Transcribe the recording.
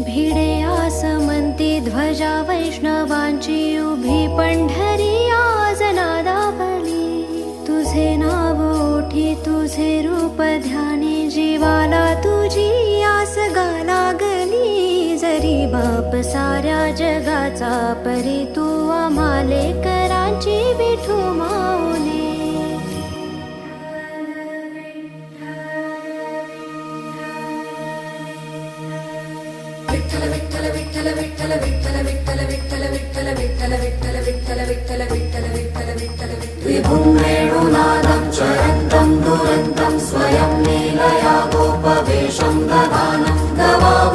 भिडे आसमंती ध्वजा वैष्णवांची उभी पंढरी आज नादावली तुझे नाव ओठी तुझे रूप ध्यानी जीवाला तुझी आस गा लागली जरी बाप साऱ्या जगाचा परी तू आम्हाले करांची विठू माऊली विठ्ठल विठ्ठल विठ्ठल विठ्ठल विठ्ठल विठ्ठल विठ्ठल विठ्ठल विठ्ठल विठ्ठल विठ्ठल विठ्ठल विठ्ठल विठ्ठल विठ्ठल विभुं वेणुनादं चरन्तं दुरन्तं स्वयं लीलया गोपवेशं ददानं गवावृ